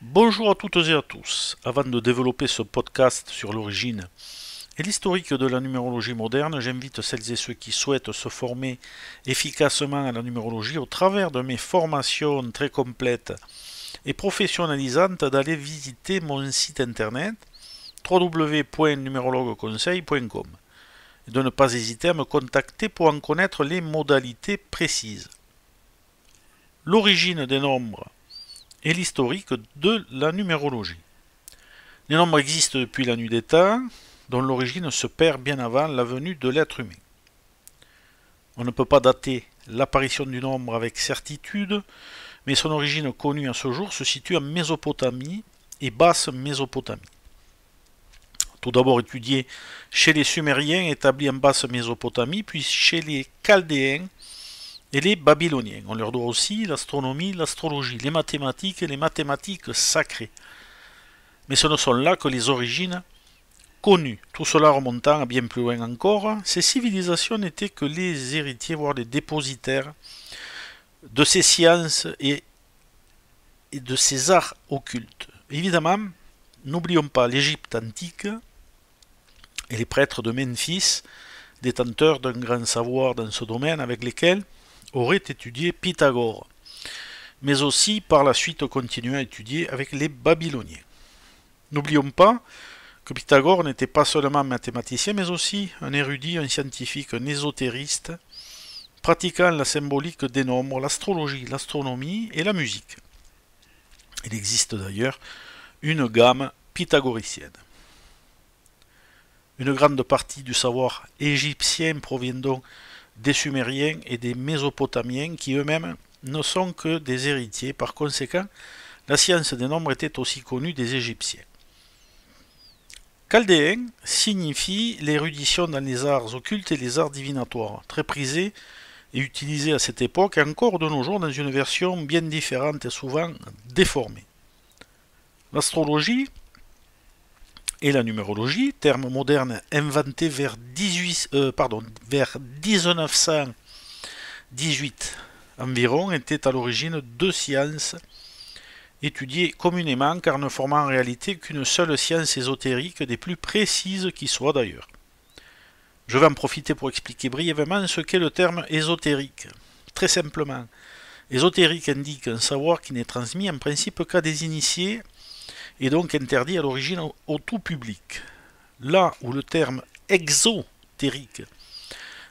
Bonjour à toutes et à tous. Avant de développer ce podcast sur l'origine et l'historique de la numérologie moderne, j'invite celles et ceux qui souhaitent se former efficacement à la numérologie au travers de mes formations très complètes et professionnalisantes d'aller visiter mon site internet www.numérologueconseil.com et de ne pas hésiter à me contacter pour en connaître les modalités précises. L'origine des nombres et l'historique de la numérologie. Les nombres existent depuis la nuit des temps, dont l'origine se perd bien avant la venue de l'être humain. On ne peut pas dater l'apparition du nombre avec certitude, mais son origine connue à ce jour se situe en Mésopotamie et basse Mésopotamie. Tout d'abord étudié chez les Sumériens établis en basse Mésopotamie, puis chez les Chaldéens et les Babyloniens. On leur doit aussi l'astronomie, l'astrologie, les mathématiques et les mathématiques sacrées. Mais ce ne sont là que les origines connues. Tout cela remontant à bien plus loin encore, ces civilisations n'étaient que les héritiers, voire les dépositaires de ces sciences et de ces arts occultes. Évidemment, n'oublions pas l'Égypte antique et les prêtres de Memphis, détenteurs d'un grand savoir dans ce domaine avec lesquels aurait étudié Pythagore, mais aussi par la suite continué à étudier avec les Babyloniens. N'oublions pas que Pythagore n'était pas seulement mathématicien, mais aussi un érudit, un scientifique, un ésotériste, pratiquant la symbolique des nombres, l'astrologie, l'astronomie et la musique. Il existe d'ailleurs une gamme pythagoricienne. Une grande partie du savoir égyptien provient donc des Sumériens et des Mésopotamiens qui eux-mêmes ne sont que des héritiers. Par conséquent, la science des nombres était aussi connue des Égyptiens. Chaldéen signifie l'érudition dans les arts occultes et les arts divinatoires, très prisé et utilisé à cette époque et encore de nos jours dans une version bien différente et souvent déformée. L'astrologie et la numérologie, terme moderne inventé vers 1918 environ, étaient à l'origine deux sciences étudiées communément car ne formant en réalité qu'une seule science ésotérique des plus précises qui soit d'ailleurs. Je vais en profiter pour expliquer brièvement ce qu'est le terme ésotérique. Très simplement, ésotérique indique un savoir qui n'est transmis en principe qu'à des initiés et donc interdit à l'origine au tout public. Là où le terme exotérique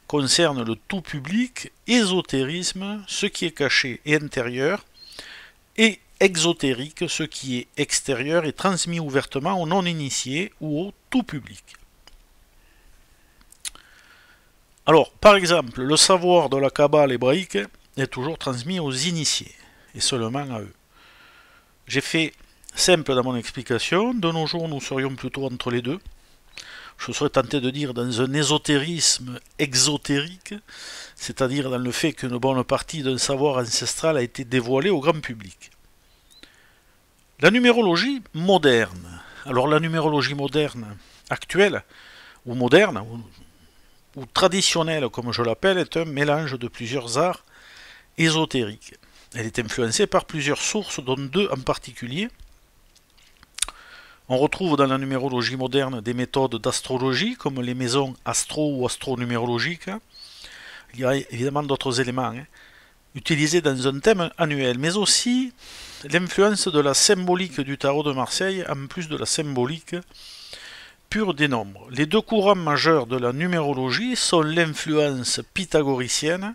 concerne le tout public, ésotérisme, ce qui est caché et intérieur, et exotérique, ce qui est extérieur et transmis ouvertement aux non-initiés ou au tout public. Alors, par exemple, le savoir de la Kabbale hébraïque est toujours transmis aux initiés, et seulement à eux. J'ai fait simple dans mon explication, de nos jours nous serions plutôt entre les deux. Je serais tenté de dire dans un ésotérisme exotérique, c'est-à-dire dans le fait qu'une bonne partie d'un savoir ancestral a été dévoilée au grand public. La numérologie moderne. Alors la numérologie moderne actuelle, ou moderne, ou traditionnelle comme je l'appelle, est un mélange de plusieurs arts ésotériques. Elle est influencée par plusieurs sources, dont deux en particulier. On retrouve dans la numérologie moderne des méthodes d'astrologie, comme les maisons astro- ou astronumérologiques. Il y a évidemment d'autres éléments, utilisés dans un thème annuel, mais aussi l'influence de la symbolique du tarot de Marseille, en plus de la symbolique pure des nombres. Les deux courants majeurs de la numérologie sont l'influence pythagoricienne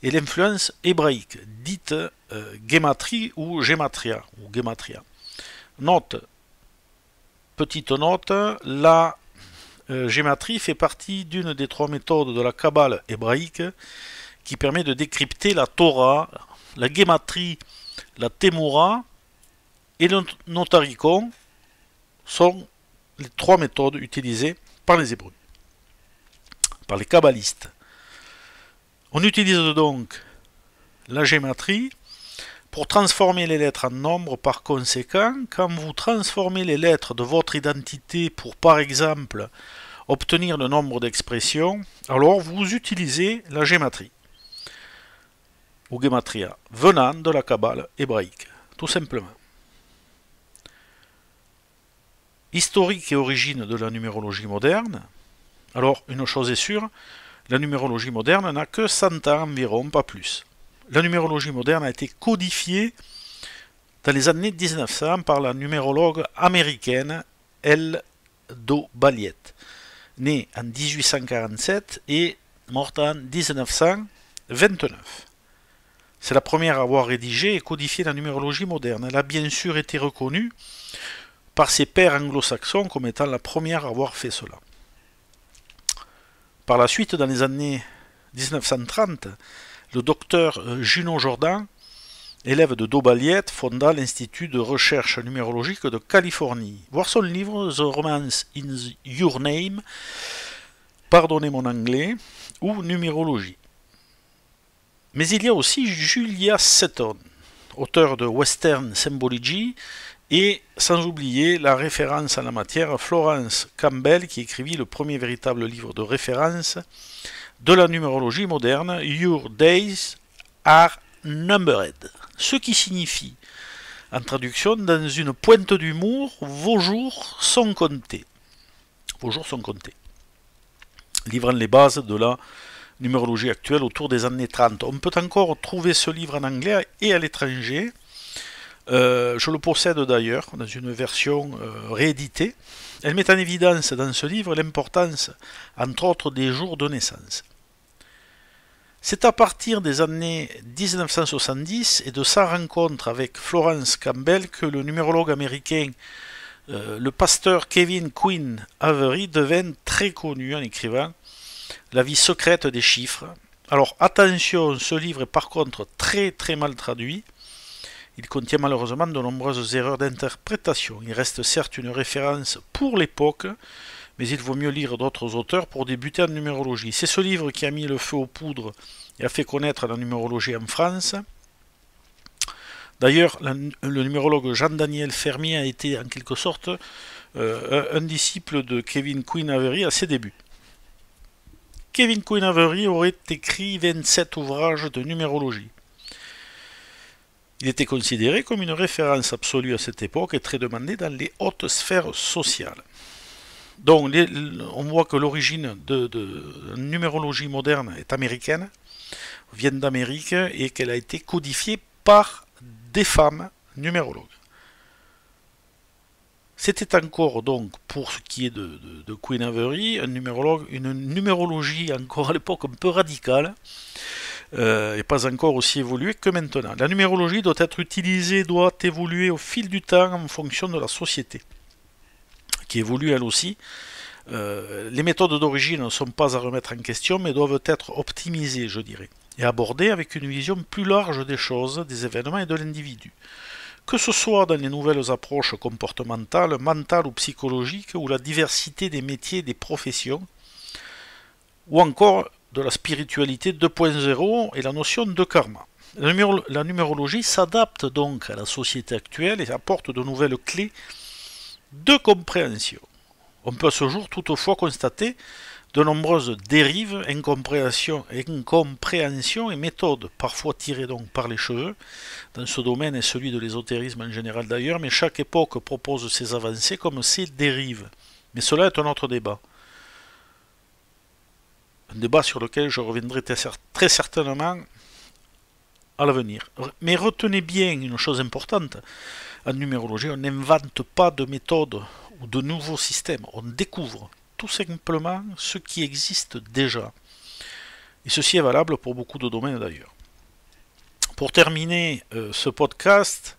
et l'influence hébraïque, dite gématrie ou gématria. Note, petite note, la gématrie fait partie d'une des trois méthodes de la Kabbale hébraïque qui permet de décrypter la Torah, la gématrie, la Témoura et le notaricon sont les trois méthodes utilisées par les Hébreux, par les kabbalistes. On utilise donc la gématrie pour transformer les lettres en nombres. Par conséquent, quand vous transformez les lettres de votre identité pour, par exemple, obtenir le nombre d'expressions, alors vous utilisez la gématrie, ou gematria, venant de la Kabbale hébraïque, tout simplement. Historique et origine de la numérologie moderne. Alors, une chose est sûre, la numérologie moderne n'a que 100 ans environ, pas plus. La numérologie moderne a été codifiée dans les années 1900 par la numérologue américaine L. Do Balliet, née en 1847 et morte en 1929. C'est la première à avoir rédigé et codifié la numérologie moderne. Elle a bien sûr été reconnue par ses pairs anglo-saxons comme étant la première à avoir fait cela. Par la suite, dans les années 1930, le docteur Junot Jordan, élève de Do Balliet, fonda l'Institut de recherche numérologique de Californie. Voir son livre The Romance in Your Name, pardonnez mon anglais, ou numérologie. Mais il y a aussi Julia Seton, auteur de Western Symbology, et sans oublier la référence en la matière Florence Campbell, qui écrivit le premier véritable livre de référence de la numérologie moderne, Your Days Are Numbered, ce qui signifie, en traduction, dans une pointe d'humour, vos jours sont comptés. Vos jours sont comptés. Livrant les bases de la numérologie actuelle autour des années 30. On peut encore trouver ce livre en anglais et à l'étranger. Je le possède d'ailleurs dans une version rééditée. Elle met en évidence dans ce livre l'importance, entre autres, des jours de naissance. C'est à partir des années 1970 et de sa rencontre avec Florence Campbell que le numérologue américain, le pasteur Kevin Quinn Avery, devint très connu en écrivant La vie secrète des chiffres. Alors attention, ce livre est par contre très mal traduit. Il contient malheureusement de nombreuses erreurs d'interprétation. Il reste certes une référence pour l'époque, mais il vaut mieux lire d'autres auteurs pour débuter en numérologie. C'est ce livre qui a mis le feu aux poudres et a fait connaître la numérologie en France. D'ailleurs, le numérologue Jean-Daniel Fermier a été en quelque sorte un disciple de Kevin Quinn Avery à ses débuts. Kevin Quinn Avery aurait écrit 27 ouvrages de numérologie. Il était considéré comme une référence absolue à cette époque et très demandé dans les hautes sphères sociales. Donc, on voit que l'origine de la numérologie moderne est américaine, vient d'Amérique et qu'elle a été codifiée par des femmes numérologues. C'était encore donc, pour ce qui est de Quinn Avery, une numérologie encore à l'époque un peu radicale, et pas encore aussi évoluée que maintenant. La numérologie doit être utilisée, doit évoluer au fil du temps en fonction de la société, qui évolue elle aussi. Les méthodes d'origine ne sont pas à remettre en question, mais doivent être optimisées, je dirais, et abordées avec une vision plus large des choses, des événements et de l'individu. Que ce soit dans les nouvelles approches comportementales, mentales ou psychologiques, ou la diversité des métiers et des professions, ou encore de la spiritualité 2.0 et la notion de karma. La numérologie s'adapte donc à la société actuelle et apporte de nouvelles clés de compréhension. On peut à ce jour toutefois constater de nombreuses dérives, incompréhensions et méthodes, parfois tirées donc par les cheveux, dans ce domaine et celui de l'ésotérisme en général d'ailleurs, mais chaque époque propose ses avancées comme ses dérives. Mais cela est un autre débat. Un débat sur lequel je reviendrai très certainement à l'avenir. Mais retenez bien une chose importante, en numérologie, on n'invente pas de méthodes ou de nouveaux systèmes, on découvre tout simplement ce qui existe déjà. Et ceci est valable pour beaucoup de domaines d'ailleurs. Pour terminer ce podcast,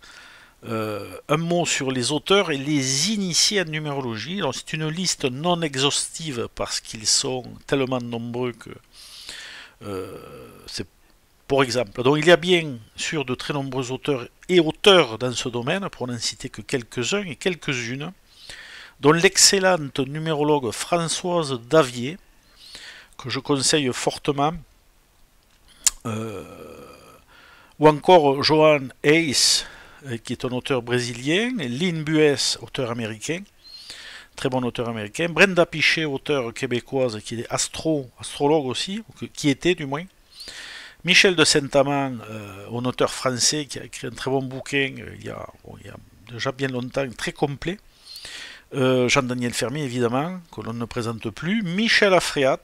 un mot sur les auteurs et les initiés en numérologie. C'est une liste non exhaustive parce qu'ils sont tellement nombreux que c'est pour exemple. Donc il y a bien sûr de très nombreux auteurs et auteurs dans ce domaine, pour n'en citer que quelques-uns et quelques-unes, dont l'excellente numérologue Françoise Davier, que je conseille fortement, ou encore Johan Hayes, qui est un auteur brésilien, Lynn Buess, auteur américain, très bon auteur américain, Brenda Pichet, auteur québécoise, qui est astrologue aussi, qui était du moins, Michel de Saint-Amand, un auteur français qui a écrit un très bon bouquin il y a déjà bien longtemps, très complet, Jean-Daniel Fermier, évidemment, que l'on ne présente plus. Michel Afréat,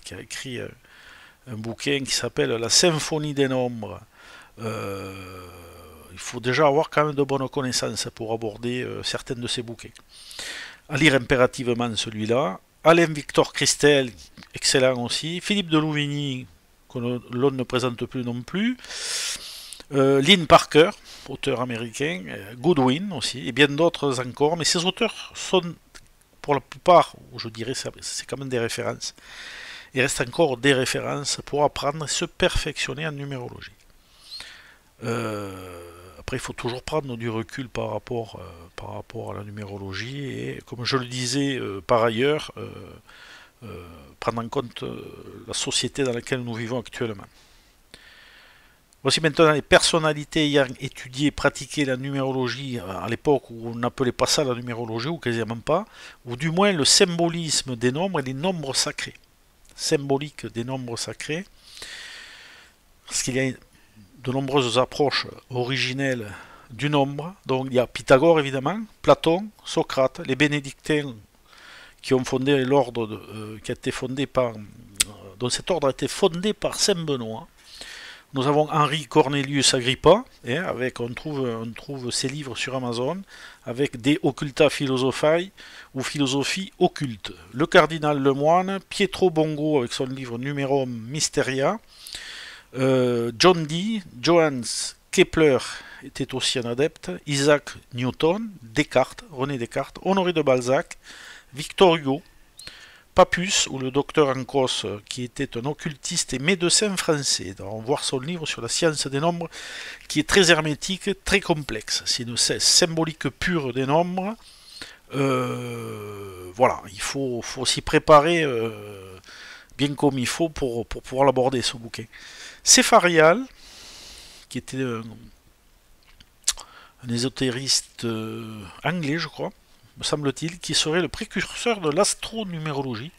qui a écrit un bouquin qui s'appelle La Symphonie des Nombres. Il faut déjà avoir quand même de bonnes connaissances pour aborder certains de ces bouquins. À lire impérativement celui-là. Alain Victor Christel, excellent aussi. Philippe de Louvigny, que l'on ne présente plus non plus. Lynn Parker, auteur américain. Goodwin aussi, et bien d'autres encore. Mais ces auteurs sont, pour la plupart, je dirais, c'est quand même des références. Il reste encore des références pour apprendre et se perfectionner en numérologie. Après, il faut toujours prendre du recul par rapport à la numérologie et, comme je le disais par ailleurs, prendre en compte la société dans laquelle nous vivons actuellement. Voici maintenant les personnalités ayant étudié et pratiqué la numérologie à l'époque où on n'appelait pas ça la numérologie, ou quasiment pas, ou du moins le symbolisme des nombres et les nombres sacrés. Symbolique des nombres sacrés, parce qu'il y a de nombreuses approches originelles du nombre. Donc il y a Pythagore évidemment, Platon, Socrate, les bénédictins qui ont fondé l'ordre qui a été fondé par dont cet ordre a été fondé par Saint Benoît. Nous avons Henri Cornelius Agrippa, avec on trouve ses livres sur Amazon, avec De Occulta Philosophiae ou Philosophie occulte. Le cardinal Lemoine, Pietro Bongo avec son livre Numerum Mysteria, John Dee, Johannes Kepler était aussi un adepte, Isaac Newton, Descartes, René Descartes, Honoré de Balzac, Victor Hugo, Papus, ou le docteur Ancos, qui était un occultiste et médecin français. On va voir son livre sur la science des nombres, qui est très hermétique, très complexe. C'est une symbolique pure des nombres. Voilà, il faut s'y préparer bien comme il faut pour pouvoir l'aborder, ce bouquin. Cépharial, qui était un ésotériste anglais, je crois, me semble-t-il, qui serait le précurseur de l'astronumérologie.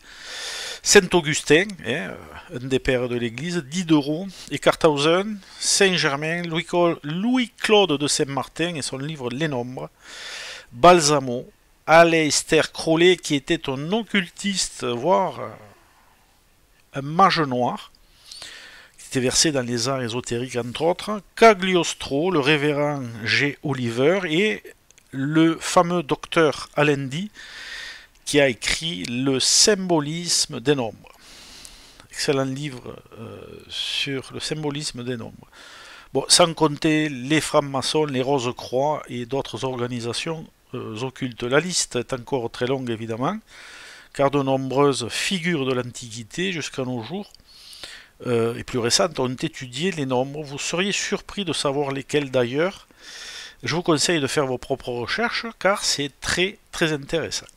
Saint-Augustin, un des pères de l'Église, Diderot, Eckarthausen, Saint-Germain, Louis-Claude de Saint-Martin et son livre Les Nombres, Balsamo, Aleister Crowley, qui était un occultiste, voire un mage noir, qui était versé dans les arts ésotériques entre autres, Cagliostro, le révérend G. Oliver, et le fameux docteur Allendy, qui a écrit Le symbolisme des nombres. Excellent livre sur le symbolisme des nombres. Bon, sans compter les francs-maçons, les Rose-Croix et d'autres organisations occultes. La liste est encore très longue évidemment, car de nombreuses figures de l'Antiquité jusqu'à nos jours et plus récentes ont étudié les nombres. Vous seriez surpris de savoir lesquels d'ailleurs. Je vous conseille de faire vos propres recherches car c'est très très intéressant.